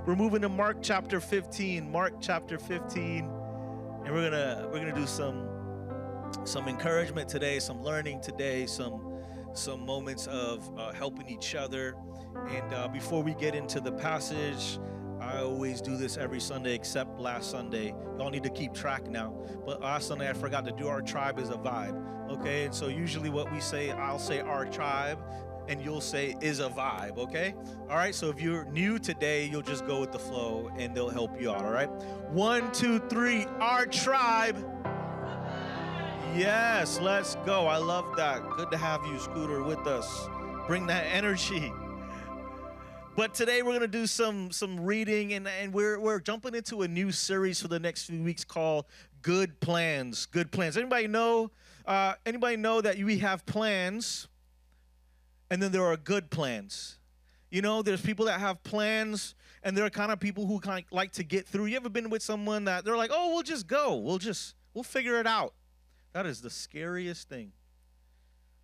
We're moving to Mark chapter 15. Mark chapter 15. And we're gonna do some encouragement today, some learning today, some moments of helping each other. And before we get into the passage, I always do this every Sunday except last Sunday. Y'all need to keep track now. But last Sunday I forgot to do our tribe is a vibe. Okay, and so usually what we say, I'll say our tribe, and you'll say is a vibe, okay? All right, so if you're new today, you'll just go with the flow and they'll help you out, all right? 1, 2, 3, our tribe. Yes, let's go. I love that. Good to have you, Scooter, with us. Bring that energy. But today we're gonna do some reading, and we're jumping into a new series for the next few weeks called Good Plans. Good Plans. Anybody know that we have plans? And then there are good plans. You know, there's people that have plans, and there are kind of people who kind of like to get through. You ever been with someone that they're like, oh, we'll just go. We'll figure it out. That is the scariest thing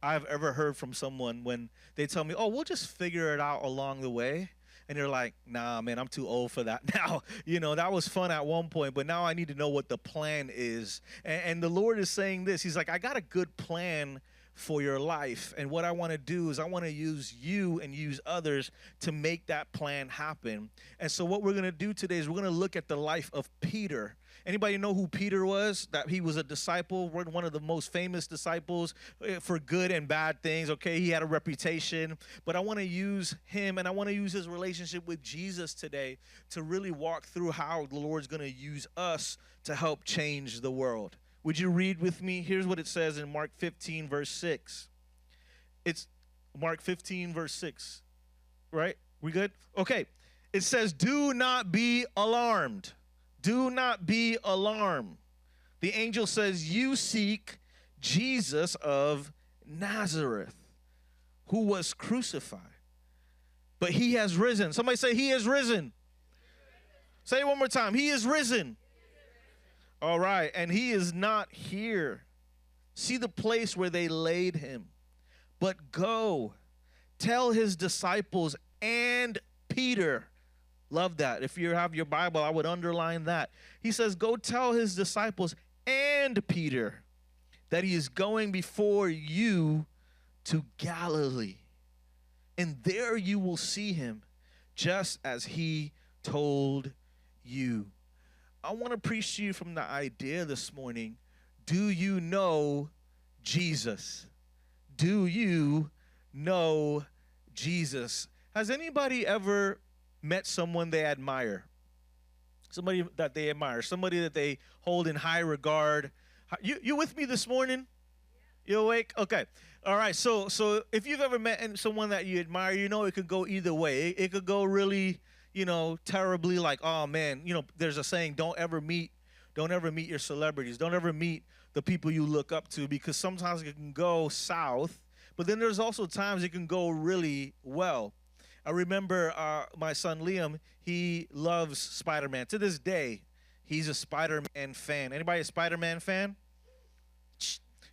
I've ever heard from someone when they tell me, oh, we'll just figure it out along the way. And you're like, nah, man, I'm too old for that now. You know, that was fun at one point, but now I need to know what the plan is. And the Lord is saying this. He's like, I got a good plan for your life, and what I want to do is I want to use you and use others to make that plan happen. And so what we're going to do today is we're going to look at the life of Peter. Anybody know who Peter was? That he was a disciple, one of the most famous disciples for good and bad things. Okay, he had a reputation, but I want to use him, and I want to use his relationship with Jesus today to really walk through how the Lord's going to use us to help change the world. Would you read with me? Here's what it says in Mark 15, verse 6. It's Mark 15, verse 6, right? We good? Okay. It says, do not be alarmed. Do not be alarmed. The angel says, you seek Jesus of Nazareth, who was crucified. But he has risen. Somebody say, he is risen. Say it one more time. He is risen. All right, and he is not here. See the place where they laid him. But go, tell his disciples and Peter. Love that. If you have your Bible, I would underline that. He says, go tell his disciples and Peter that he is going before you to Galilee. And there you will see him, just as he told you. I want to preach to you from the idea this morning, do you know Jesus? Do you know Jesus? Has anybody ever met someone they admire? Somebody that they admire, somebody that they hold in high regard. You with me this morning? You awake? Okay. All right. So if you've ever met someone that you admire, you know it could go either way. It could go really, you know, terribly, like, oh man, you know, there's a saying, don't ever meet your celebrities. Don't ever meet the people you look up to, because sometimes it can go south, but then there's also times it can go really well. I remember my son Liam, he loves Spider-Man. To this day, he's a Spider-Man fan. Anybody a Spider-Man fan?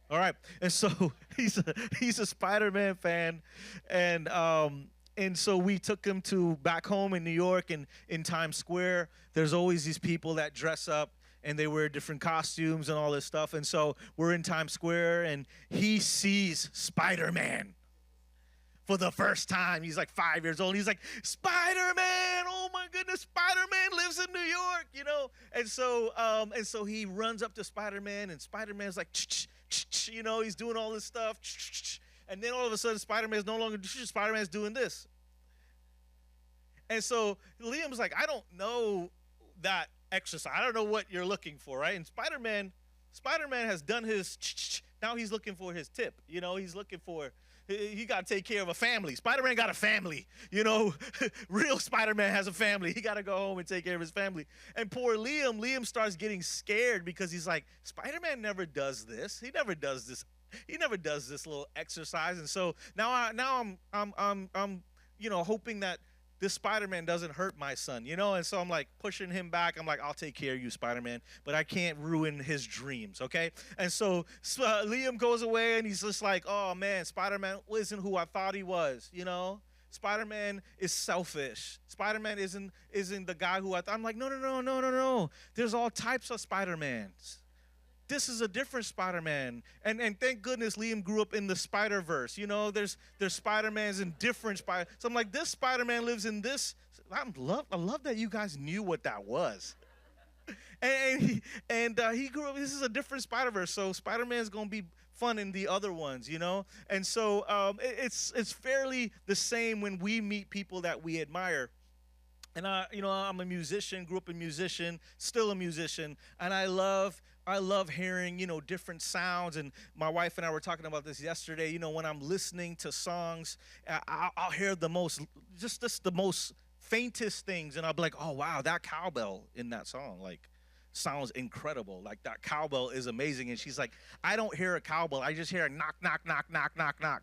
All right. And so he's a Spider-Man fan, and so we took him to back home in New York, and in Times Square, there's always these people that dress up and they wear different costumes and all this stuff. And so we're in Times Square, and he sees Spider-Man for the first time. He's like 5 years old. He's like, Spider-Man! Oh my goodness, Spider-Man lives in New York, you know? And so he runs up to Spider-Man, and Spider-Man's like, you know, he's doing all this stuff. And then all of a sudden, Spider-Man's no longer, Spider-Man's doing this. And so Liam's like, I don't know that exercise. I don't know what you're looking for, right? And Spider-Man has done his, now he's looking for his tip. You know, he's looking for, he got to take care of a family. Spider-Man got a family. You know, real Spider-Man has a family. He got to go home and take care of his family. And poor Liam starts getting scared because he's like, Spider-Man never does this. He never does this little exercise. And so now I'm you know, hoping that this Spider-Man doesn't hurt my son, you know? And so I'm like pushing him back. I'm like, I'll take care of you, Spider-Man, but I can't ruin his dreams, okay? And so Liam goes away, and he's just like, oh man, Spider-Man isn't who I thought he was, you know? Spider-Man is selfish. Spider-Man isn't the guy who I'm like, no, no, no, no, no, no. There's all types of Spider-Mans. This is a different Spider-Man. And thank goodness Liam grew up in the Spider-Verse. You know, there's Spider-Mans in different Spider. So I'm like, this Spider-Man lives in this. I love that you guys knew what that was. He grew up. This is a different Spider-Verse, so Spider-Man's gonna be fun in the other ones, you know. And so it's fairly the same when we meet people that we admire. And I'm a musician, grew up a musician, still a musician, and I love hearing, different sounds. And my wife and I were talking about this yesterday. When I'm listening to songs, I'll hear the most faintest things, and I'll be like, oh wow, that cowbell in that song, like, sounds incredible. Like, that cowbell is amazing. And she's like, I don't hear a cowbell, I just hear a knock, knock, knock, knock, knock, knock,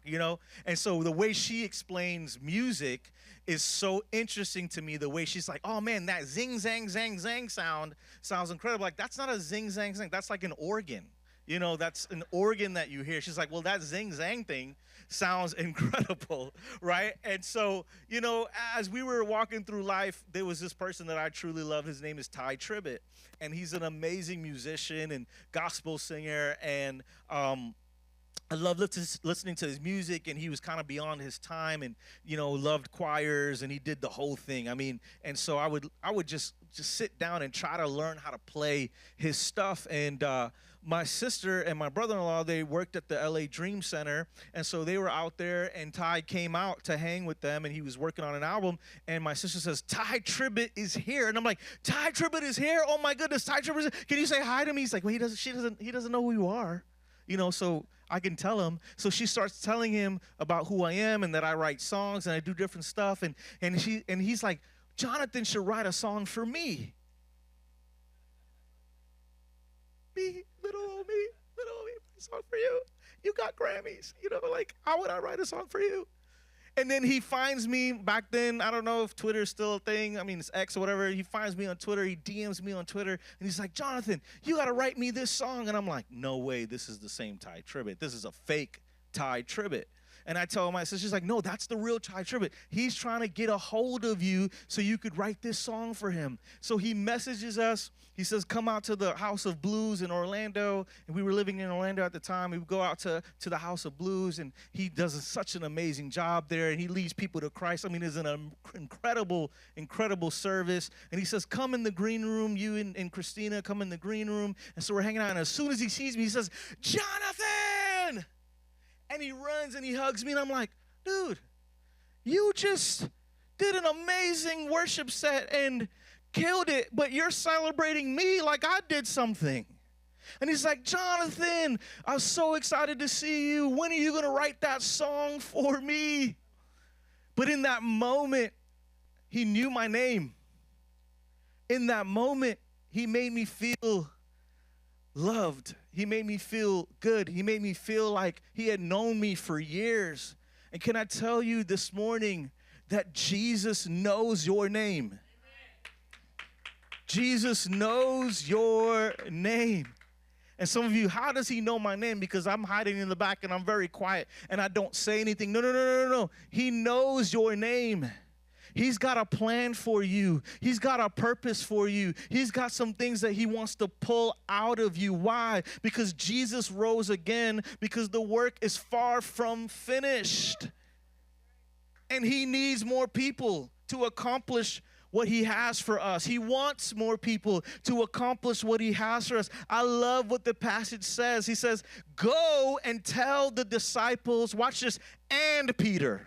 And so the way she explains music is so interesting to me. The way she's like, oh man, that zing, zang, zang, zang sounds incredible. Like, that's not a zing, zang, zang. That's like an organ. That's an organ that you hear. She's like, well, that zing, zang thing sounds incredible, right? And so, as we were walking through life, there was this person that I truly love. His name is Ty Tribbett, and he's an amazing musician and gospel singer, and I love listening to his music, and he was kind of beyond his time, and loved choirs, and he did the whole thing. I mean, and so I would just sit down and try to learn how to play his stuff. And my sister and my brother-in-law, they worked at the LA Dream Center, and so they were out there, and Ty came out to hang with them, and he was working on an album. And my sister says, Ty Tribbett is here, and I'm like, Ty Tribbett is here? Oh my goodness, Ty Tribbett is here. Can you say hi to me? He's like, well, he doesn't know who you are, so I can tell him. So she starts telling him about who I am and that I write songs and I do different stuff. And he's like, Jonathan should write a song for me. Me, little old me, a song for you. You got Grammys. Like, how would I write a song for you? And then he finds me back then. I don't know if Twitter is still a thing. I mean, it's X or whatever. He finds me on Twitter. He DMs me on Twitter. And he's like, Jonathan, you got to write me this song. And I'm like, no way. This is the same Ty Tribbett. This is a fake Ty Tribbett. And I tell my sister, she's like, no, that's the real Ty Tribbett. He's trying to get a hold of you so you could write this song for him. So he messages us. He says, come out to the House of Blues in Orlando. And we were living in Orlando at the time. We would go out to the House of Blues, and he does such an amazing job there, and he leads people to Christ. I mean, it's an incredible, incredible service. And he says, come in the green room, you and Christina, come in the green room. And so we're hanging out, and as soon as he sees me, he says, Jonathan! And he runs and he hugs me, and I'm like, dude, you just did an amazing worship set and killed it, but you're celebrating me like I did something. And he's like, Jonathan, I'm so excited to see you. When are you going to write that song for me? But in that moment, he knew my name. In that moment, he made me feel loved. He made me feel good. He made me feel like he had known me for years. And can I tell you this morning that Jesus knows your name? Jesus knows your name. And some of you, how does he know my name? Because I'm hiding in the back and I'm very quiet and I don't say anything. No. He knows your name. He's got a plan for you. He's got a purpose for you. He's got some things that he wants to pull out of you. Why? Because Jesus rose again, because the work is far from finished. And he needs more people to accomplish what he has for us. He wants more people to accomplish what he has for us. I love what the passage says. He says, go and tell the disciples, watch this, and Peter.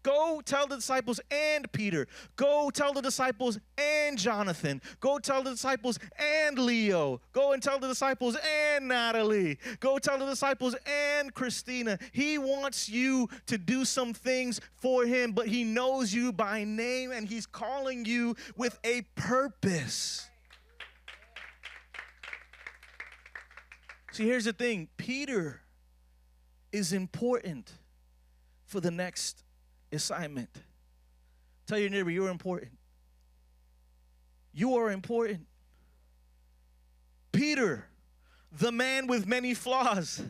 Go tell the disciples and Peter. Go tell the disciples and Jonathan. Go tell the disciples and Leo. Go and tell the disciples and Natalie. Go tell the disciples and Christina. He wants you to do some things for him, but he knows you by name, and he's calling you with a purpose. See, here's the thing. Peter is important for the next assignment. Tell your neighbor, you're important. You are important. Peter, the man with many flaws.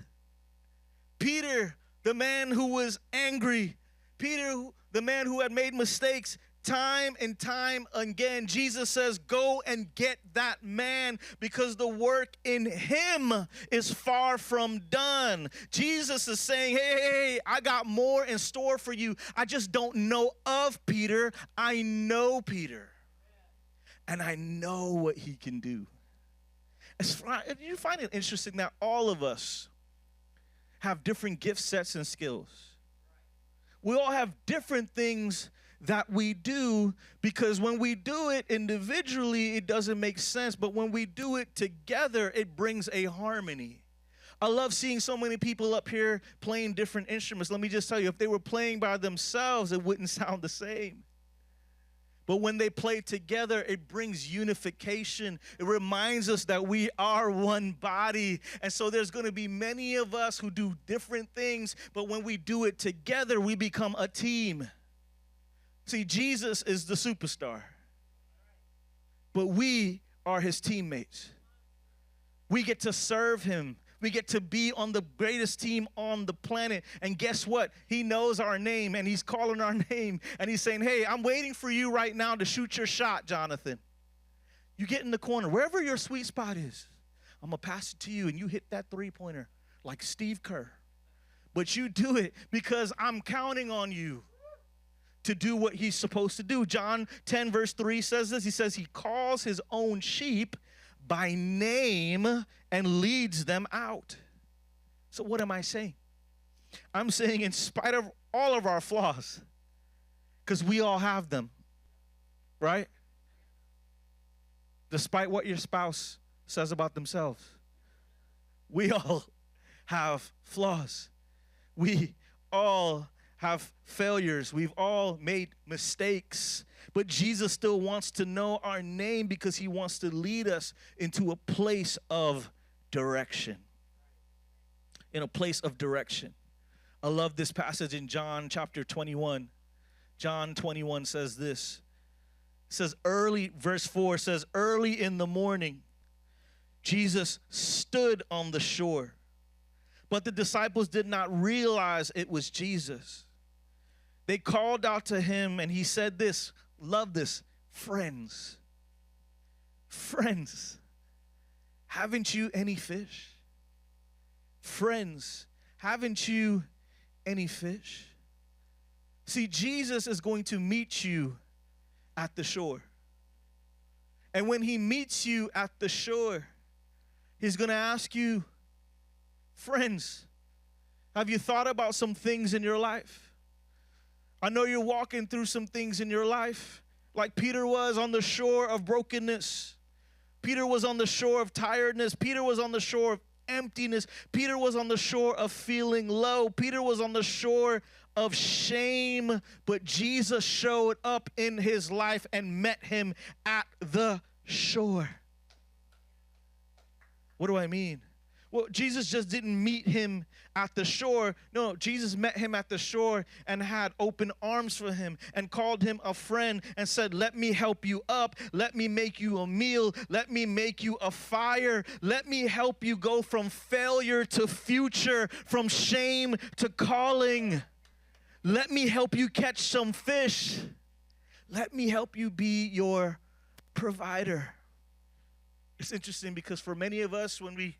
Peter, the man who was angry. Peter, the man who had made mistakes time and time again, Jesus says, go and get that man because the work in him is far from done. Jesus is saying, hey, I got more in store for you. I just don't know of Peter. I know Peter. And I know what he can do. You find it interesting that all of us have different gift sets and skills. We all have different things that we do because when we do it individually, it doesn't make sense. But when we do it together, it brings a harmony. I love seeing so many people up here playing different instruments. Let me just tell you, if they were playing by themselves, it wouldn't sound the same. But when they play together, it brings unification. It reminds us that we are one body. And so there's going to be many of us who do different things, but when we do it together, we become a team. See, Jesus is the superstar, but we are his teammates. We get to serve him. We get to be on the greatest team on the planet. And guess what? He knows our name, and he's calling our name. And he's saying, hey, I'm waiting for you right now to shoot your shot, Jonathan. You get in the corner. Wherever your sweet spot is, I'm going to pass it to you, and you hit that three-pointer like Steve Kerr. But you do it because I'm counting on you to do what he's supposed to do. John 10, verse 3 says this. He says he calls his own sheep by name and leads them out. So what am I saying? I'm saying in spite of all of our flaws, because we all have them, right? Despite what your spouse says about themselves, we all have flaws. We all have failures. We've all made mistakes. But Jesus still wants to know our name because he wants to lead us into a place of direction. In a place of direction. I love this passage in John chapter 21. John 21 says this. It says verse 4 says, early in the morning, Jesus stood on the shore. But the disciples did not realize it was Jesus. They called out to him and he said this, love this, friends, haven't you any fish? Friends, haven't you any fish? See, Jesus is going to meet you at the shore. And when he meets you at the shore, he's going to ask you, friends, have you thought about some things in your life? I know you're walking through some things in your life, like Peter was on the shore of brokenness. Peter was on the shore of tiredness. Peter was on the shore of emptiness. Peter was on the shore of feeling low. Peter was on the shore of shame. But Jesus showed up in his life and met him at the shore. What do I mean? Well, Jesus just didn't meet him at the shore. No, Jesus met him at the shore and had open arms for him and called him a friend and said, let me help you up. Let me make you a meal. Let me make you a fire. Let me help you go from failure to future, from shame to calling. Let me help you catch some fish. Let me help you be your provider. It's interesting because for many of us, when we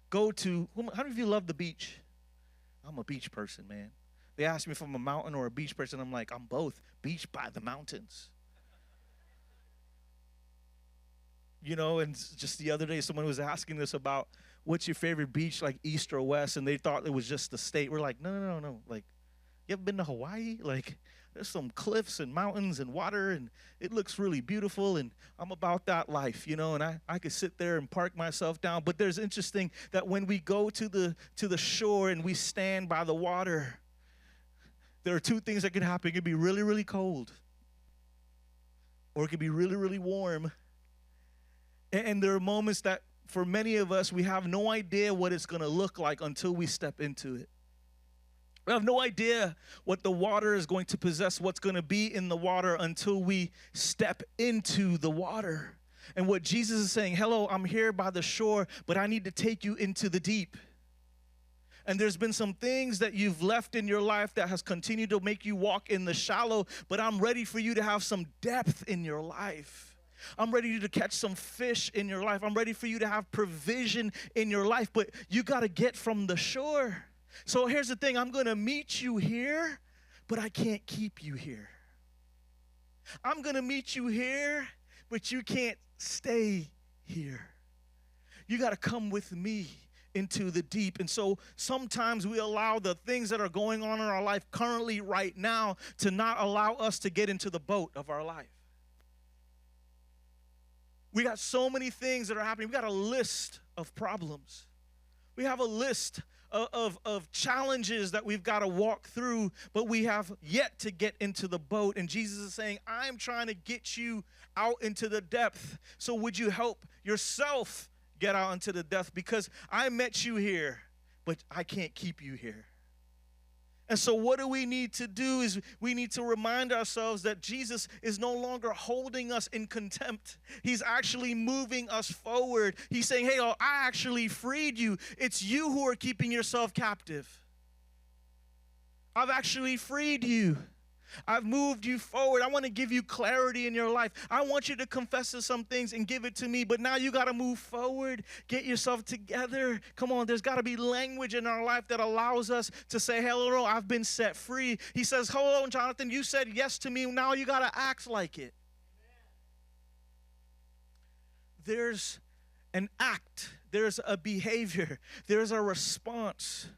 go to, how many of you love the beach? I'm a beach person, man. They ask me if I'm a mountain or a beach person. I'm like, I'm both. Beach by the mountains. You know, and just the other day, someone was asking us about what's your favorite beach, like east or west, and they thought it was just the state. We're like, no. Like, you ever been to Hawaii? Like, there's some cliffs and mountains and water, and it looks really beautiful, and I'm about that life, you know, and I could sit there and park myself down. But there's interesting that when we go to the shore and we stand by the water, there are two things that can happen. It could be really, really cold, or it could be really, really warm. And there are moments that for many of us, we have no idea what it's going to look like until we step into it. We have no idea what the water is going to possess, what's going to be in the water until we step into the water. And what Jesus is saying, hello, I'm here by the shore, but I need to take you into the deep. And there's been some things that you've left in your life that has continued to make you walk in the shallow, but I'm ready for you to have some depth in your life. I'm ready to catch some fish in your life. I'm ready for you to have provision in your life, but you got to get from the shore. So here's the thing. I'm going to meet you here, but I can't keep you here. I'm going to meet you here, but you can't stay here. You got to come with me into the deep. And so sometimes we allow the things that are going on in our life currently right now to not allow us to get into the boat of our life. We got so many things that are happening. We got a list of problems. We have a list of challenges that we've got to walk through, but we have yet to get into the boat. And Jesus is saying, I'm trying to get you out into the depth. So would you help yourself get out into the depth? Because I met you here, but I can't keep you here. And so what do we need to do is we need to remind ourselves that Jesus is no longer holding us in contempt. He's actually moving us forward. He's saying, hey, I actually freed you. It's you who are keeping yourself captive. I've actually freed you. I've moved you forward. I want to give you clarity in your life. I want you to confess to some things and give it to me, but now you got to move forward. Get yourself together. Come on, there's got to be language in our life that allows us to say, hello, I've been set free. He says, hold on, Jonathan, you said yes to me. Now you got to act like it. There's an act. There's a behavior. There's a response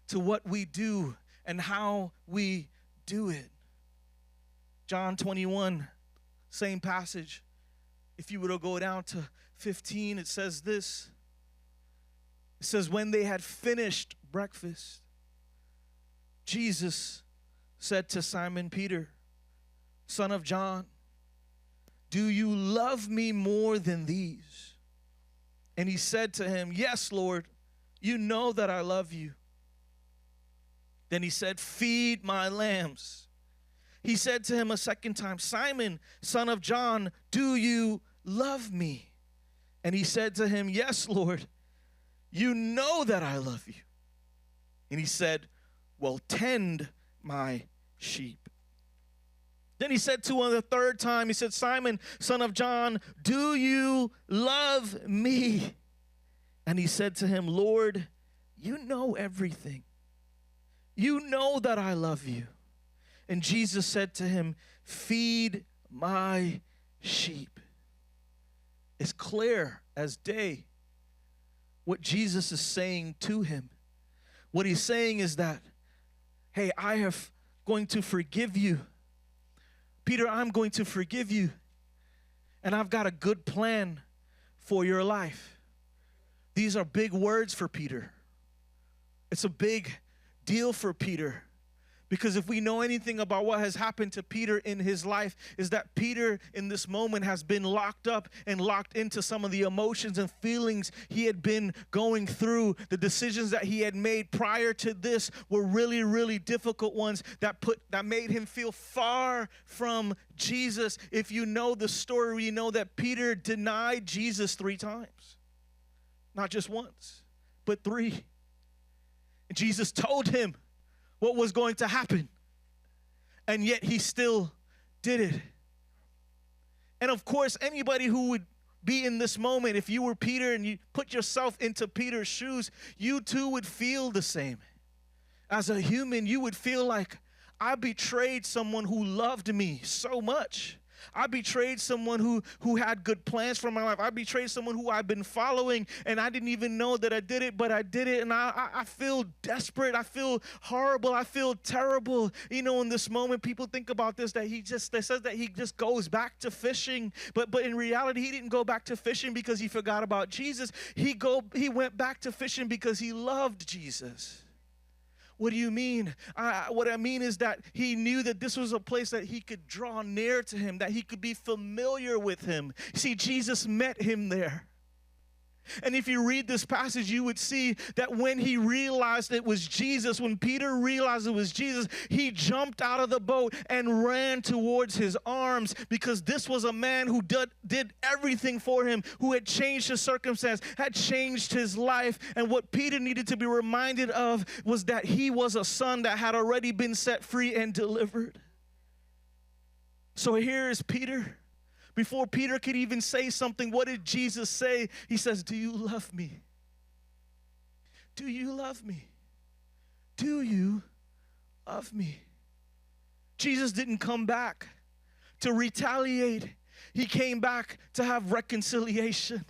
to what we do and how we do it. John 21, same passage. If you were to go down to 15, it says this. It says, when they had finished breakfast, Jesus said to Simon Peter, son of John, do you love me more than these? And he said to him, yes, Lord, you know that I love you. Then he said, feed my lambs. He said to him a second time, Simon, son of John, do you love me? And he said to him, yes, Lord, you know that I love you. And he said, well, tend my sheep. Then he said to him the third time, he said, Simon, son of John, do you love me? And he said to him, Lord, you know everything. You know that I love you. And Jesus said to him, feed my sheep. It's clear as day what Jesus is saying to him. What he's saying is that, hey, I am going to forgive you. Peter, I'm going to forgive you. And I've got a good plan for your life. These are big words for Peter. It's a big deal for Peter. Because if we know anything about what has happened to Peter in his life, is that Peter in this moment has been locked up and locked into some of the emotions and feelings he had been going through. The decisions that he had made prior to this were really, really difficult ones that made him feel far from Jesus. If you know the story, you know that Peter denied Jesus 3 times. Not just once, but 3. And Jesus told him what was going to happen. And yet he still did it. And of course, anybody who would be in this moment, if you were Peter and you put yourself into Peter's shoes, you too would feel the same. As a human, you would feel like, I betrayed someone who loved me so much. I betrayed someone who had good plans for my life. I betrayed someone who I've been following, and I didn't even know that I did it, but I did it, and I feel desperate. I feel horrible. I feel terrible. You know, in this moment, people think about this, that they says that he just goes back to fishing, but in reality, he didn't go back to fishing because he forgot about Jesus. He went back to fishing because he loved Jesus. What do you mean? What I mean is that he knew that this was a place that he could draw near to him, that he could be familiar with him. See, Jesus met him there. And if you read this passage, you would see that when he realized it was Jesus, when Peter realized it was Jesus, he jumped out of the boat and ran towards his arms, because this was a man who did everything for him, who had changed his circumstance, had changed his life. And what Peter needed to be reminded of was that he was a son that had already been set free and delivered. So here is Peter. Before Peter could even say something, what did Jesus say? He says, do you love me? Do you love me? Do you love me? Jesus didn't come back to retaliate. He came back to have reconciliation.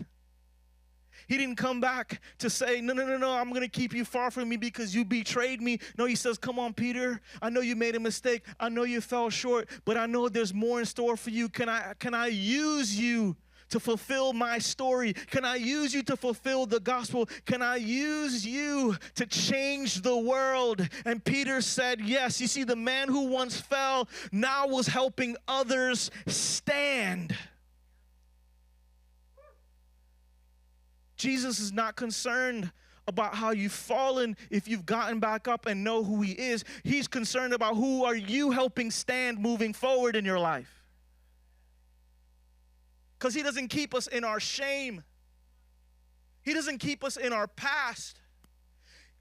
He didn't come back to say, no, I'm going to keep you far from me because you betrayed me. No, he says, come on, Peter. I know you made a mistake. I know you fell short, but I know there's more in store for you. Can I use you to fulfill my story? Can I use you to fulfill the gospel? Can I use you to change the world? And Peter said, yes. You see, the man who once fell now was helping others stand. Jesus is not concerned about how you've fallen if you've gotten back up and know who he is. He's concerned about who are you helping stand moving forward in your life. Because he doesn't keep us in our shame. He doesn't keep us in our past.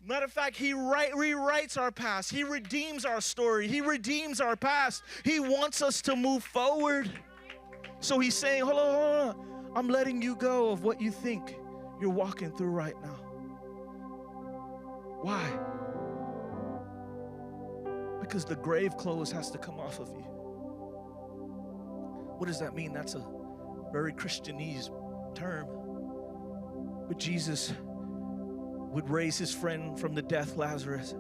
Matter of fact, he rewrites our past. He redeems our story. He redeems our past. He wants us to move forward. So he's saying, hold on. I'm letting you go of what you think you're walking through right now. Why? Because the grave clothes has to come off of you. What does that mean? That's a very Christianese term. But Jesus would raise his friend from the death, Lazarus.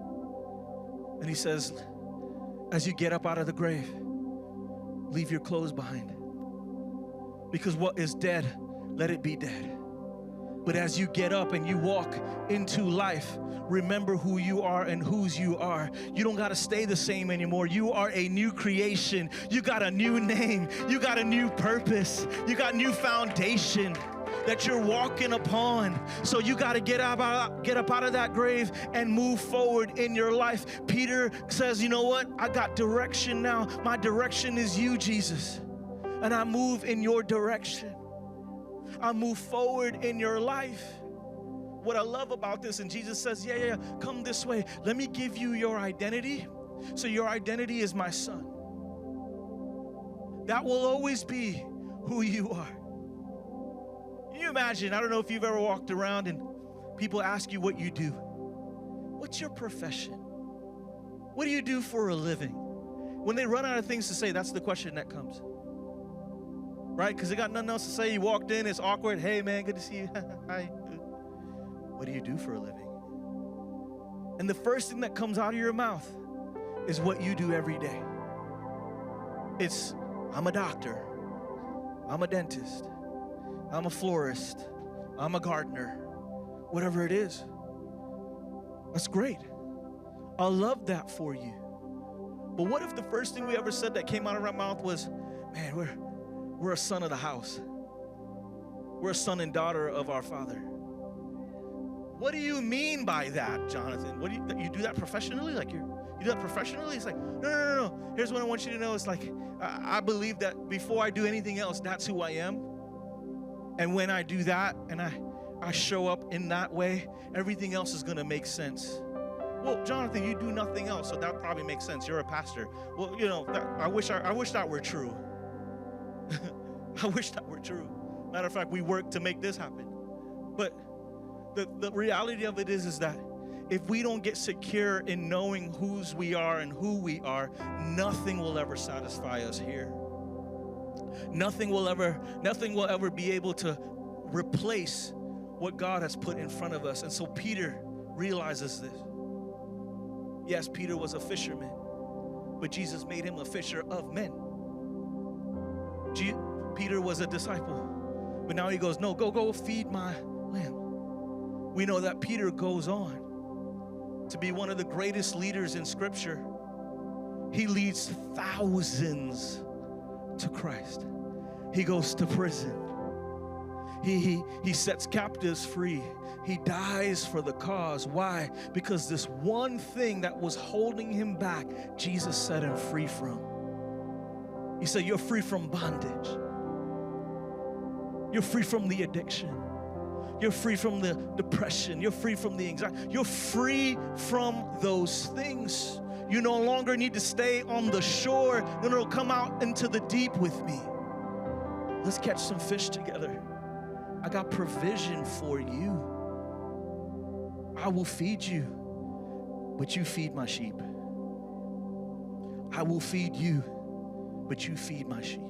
And he says, as you get up out of the grave, leave your clothes behind. Because what is dead, let it be dead. But as you get up and you walk into life, remember who you are and whose you are. You don't got to stay the same anymore. You are a new creation. You got a new name. You got a new purpose. You got new foundation that you're walking upon. So you got to get up out of that grave and move forward in your life. Peter says, you know what? I got direction now. My direction is you, Jesus. And I move in your direction. I move forward in your life. What I love about this, and Jesus says, yeah, come this way. Let me give you your identity. So your identity is my son. That will always be who you are. Can you imagine? I don't know if you've ever walked around and people ask you what you do. What's your profession? What do you do for a living? When they run out of things to say, that's the question that comes. Right? Because they got nothing else to say. You walked in, it's awkward. Hey, man, good to see you. Hi. What do you do for a living? And the first thing that comes out of your mouth is what you do every day. It's, I'm a doctor. I'm a dentist. I'm a florist. I'm a gardener. Whatever it is. That's great. I love that for you. But what if the first thing we ever said that came out of our mouth was, man, we're a son of the house. We're a son and daughter of our Father. What do you mean by that, Jonathan? What do you do that professionally? Like you do that professionally? It's like, no. Here's what I want you to know. It's like, I believe that before I do anything else, that's who I am. And when I do that and I show up in that way, everything else is going to make sense. Well, Jonathan, you do nothing else, so that probably makes sense. You're a pastor. Well, you know, I wish that were true. I wish that were true. Matter of fact, we work to make this happen. But the reality of it is that if we don't get secure in knowing whose we are and who we are, nothing will ever satisfy us here. Nothing will ever be able to replace what God has put in front of us. And so Peter realizes this. Yes, Peter was a fisherman, but Jesus made him a fisher of men. Peter was a disciple, but now he goes, no, go feed my lamb. We know that Peter goes on to be one of the greatest leaders in Scripture. He leads thousands to Christ. He goes to prison. He sets captives free. He dies for the cause. Why? Because this one thing that was holding him back, Jesus set him free from. He said, you're free from bondage. You're free from the addiction. You're free from the depression. You're free from the anxiety. You're free from those things. You no longer need to stay on the shore. No, come out into the deep with me. Let's catch some fish together. I got provision for you. I will feed you, but you feed my sheep. I will feed you, but you feed my sheep.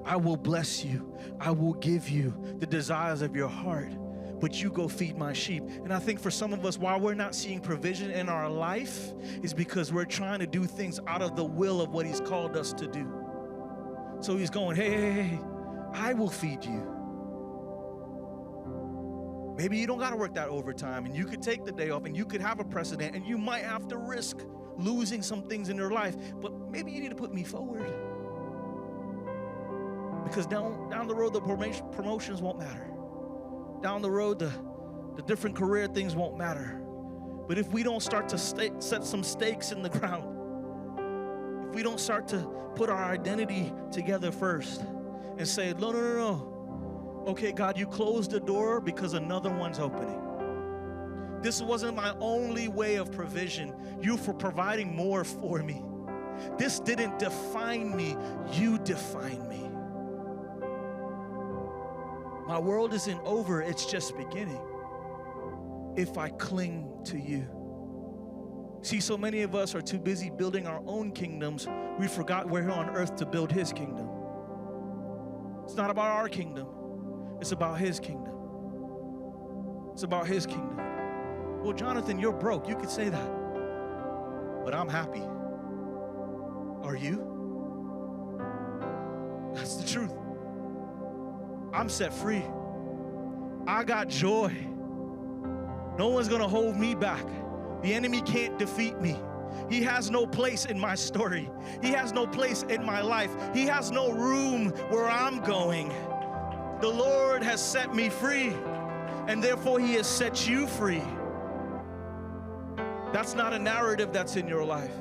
I will bless you. I will give you the desires of your heart, but you go feed my sheep. And I think for some of us, why we're not seeing provision in our life is because we're trying to do things out of the will of what he's called us to do. So he's going, hey, I will feed you. Maybe you don't got to work that overtime, and you could take the day off, and you could have a precedent, and you might have to risk losing some things in your life, but maybe you need to put me forward. Because down the road, the promotions won't matter. Down the road, the different career things won't matter. But if we don't start to set some stakes in the ground, if we don't start to put our identity together first and say, no. Okay, God, you closed the door because another one's opening. This wasn't my only way of provision. You for providing more for me. This didn't define me. You define me. My world isn't over. It's just beginning if I cling to you. See, so many of us are too busy building our own kingdoms. We forgot we're here on earth to build his kingdom. It's not about our kingdom. It's about his kingdom. It's about his kingdom. Well, Jonathan, you're broke. You could say that. But I'm happy. Are you? That's the truth. I'm set free. I got joy. No one's going to hold me back. The enemy can't defeat me. He has no place in my story. He has no place in my life. He has no room where I'm going. The Lord has set me free, and therefore he has set you free. That's not a narrative that's in your life.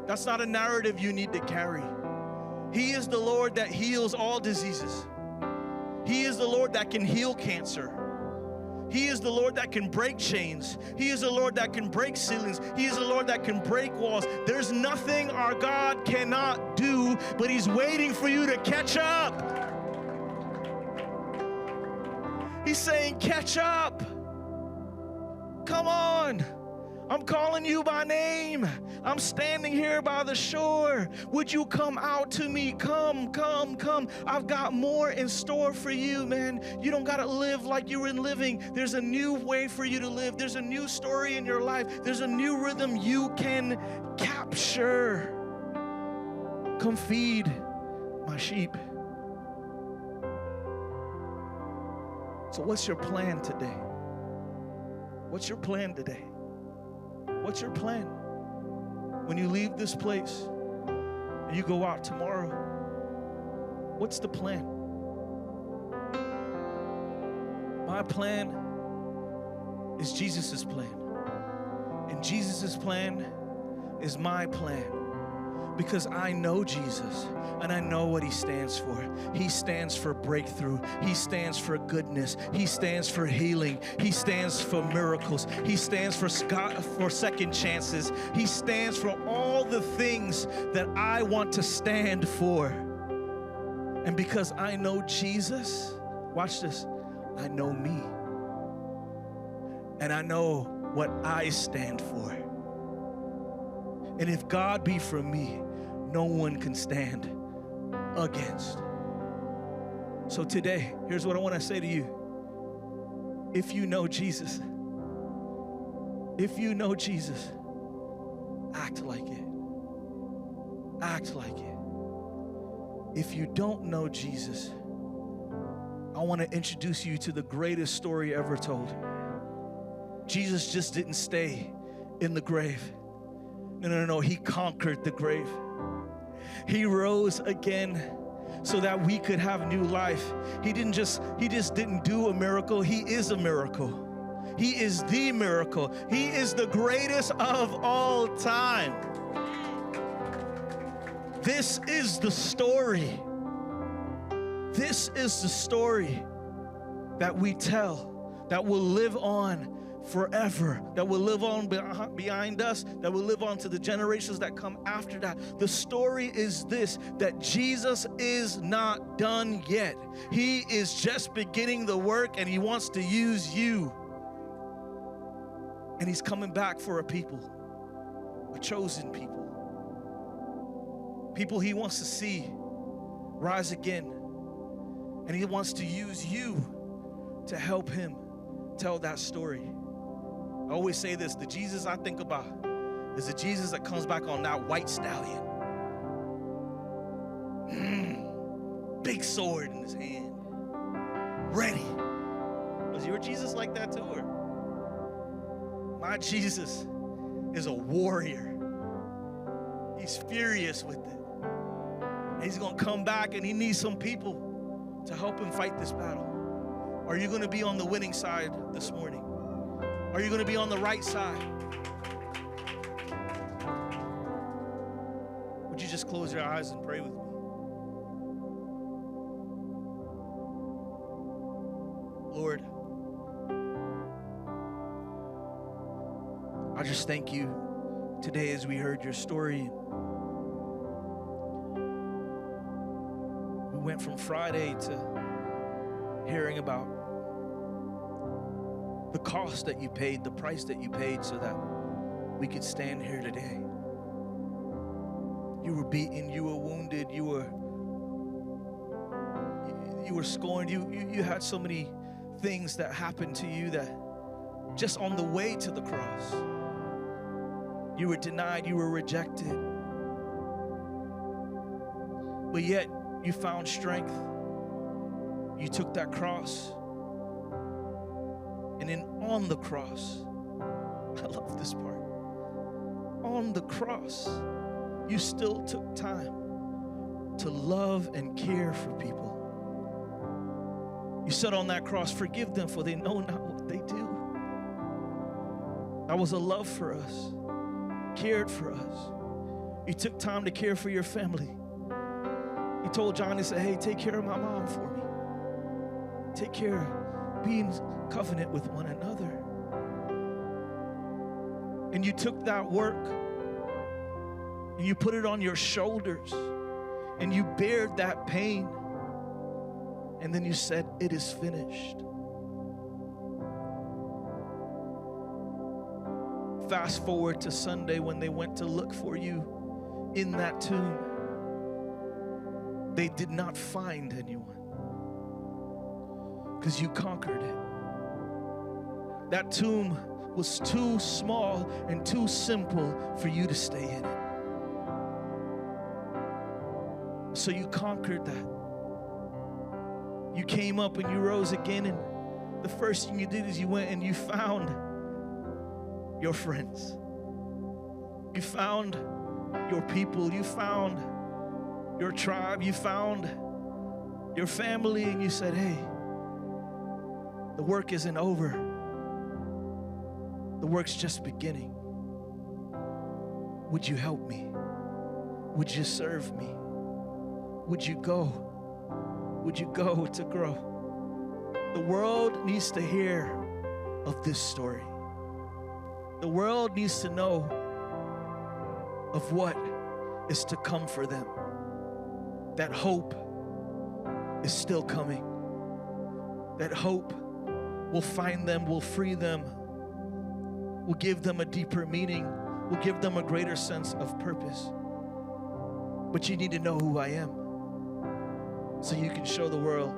That's not a narrative you need to carry. He is the Lord that heals all diseases. He is the Lord that can heal cancer. He is the Lord that can break chains. He is the Lord that can break ceilings. He is the Lord that can break walls. There's nothing our God cannot do, but he's waiting for you to catch up. He's saying, catch up. Come on. I'm calling you by name. I'm standing here by the shore. Would you come out to me? Come. I've got more in store for you, man. You don't got to live like you were living. There's a new way for you to live. There's a new story in your life. There's a new rhythm you can capture. Come feed my sheep. So what's your plan today? What's your plan today? What's your plan? When you leave this place and you go out tomorrow, what's the plan? My plan is Jesus' plan. And Jesus' plan is my plan. Because I know Jesus and I know what he stands for. He stands for breakthrough. He stands for goodness. He stands for healing. He stands for miracles. He stands for second chances. He stands for all the things that I want to stand for. And because I know Jesus, watch this, I know me. And I know what I stand for. And if God be for me, no one can stand against. So today, here's what I want to say to you. If you know Jesus, act like it. Act like it. If you don't know Jesus, I want to introduce you to the greatest story ever told. Jesus just didn't stay in the grave. No. He conquered the grave. He rose again, so that we could have new life. He just didn't do a miracle. He is a miracle. He is the miracle. He is the greatest of all time. This is the story. This is the story that we tell, that will live on forever, that will live on behind us, that will live on to the generations that come after that. The story is this, that Jesus is not done yet. He is just beginning the work, and he wants to use you. And he's coming back for a people, a chosen people. People he wants to see rise again. And he wants to use you to help him tell that story. I always say this, the Jesus I think about is the Jesus that comes back on that white stallion. Big sword in his hand. Ready. Was your Jesus like that too? Or? My Jesus is a warrior. He's furious with it. And he's going to come back, and he needs some people to help him fight this battle. Are you going to be on the winning side this morning? Are you going to be on the right side? Would you just close your eyes and pray with me? Lord, I just thank you today as we heard your story. We went from Friday to hearing about the cost that you paid, the price that you paid so that we could stand here today. You were beaten, you were wounded, you were scorned, you had so many things that happened to you that just on the way to the cross, you were denied, you were rejected. But yet, you found strength. You took that cross. And then on the cross, I love this part. On the cross, you still took time to love and care for people. You said on that cross, forgive them, for they know not what they do. That was a love for us, cared for us. You took time to care for your family. You told John, he said, hey, take care of my mom for me. Take care of being covenant with one another. And you took that work and you put it on your shoulders and you bared that pain. And then you said, it is finished. Fast forward to Sunday when they went to look for you in that tomb. They did not find anyone because you conquered it. That tomb was too small and too simple for you to stay in it. So you conquered that. You came up and you rose again, and the first thing you did is you went and you found your friends. You found your people. You found your tribe. You found your family, and you said, hey, the work isn't over. The work's just beginning. Would you help me? Would you serve me? Would you go? Would you go to grow? The world needs to hear of this story. The world needs to know of what is to come for them. That hope is still coming. That hope will find them, will free them, will give them a deeper meaning, will give them a greater sense of purpose. But you need to know who I am so you can show the world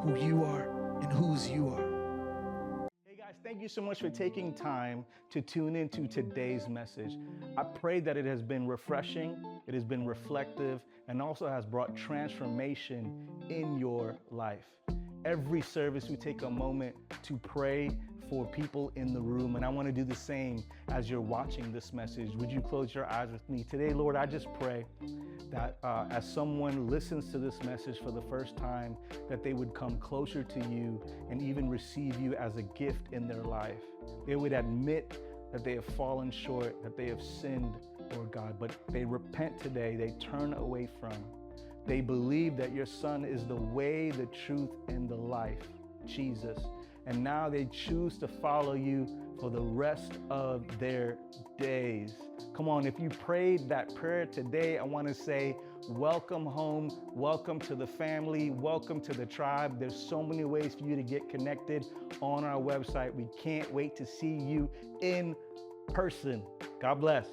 who you are and whose you are. Hey guys, thank you so much for taking time to tune into today's message. I pray that it has been refreshing, it has been reflective, and also has brought transformation in your life. every service we take a moment to pray for people in the room. And I want to do the same as you're watching this message. Would you close your eyes with me? Today, Lord, I just pray that as someone listens to this message for the first time, that they would come closer to you and even receive you as a gift in their life. They would admit that they have fallen short, that they have sinned, Lord God, but they repent today, they turn away from. They believe that your Son is the way, the truth, and the life, Jesus. And now they choose to follow you for the rest of their days. Come on, if you prayed that prayer today, I want to say, welcome home, welcome to the family, welcome to the tribe. There's so many ways for you to get connected on our website. We can't wait to see you in person. God bless.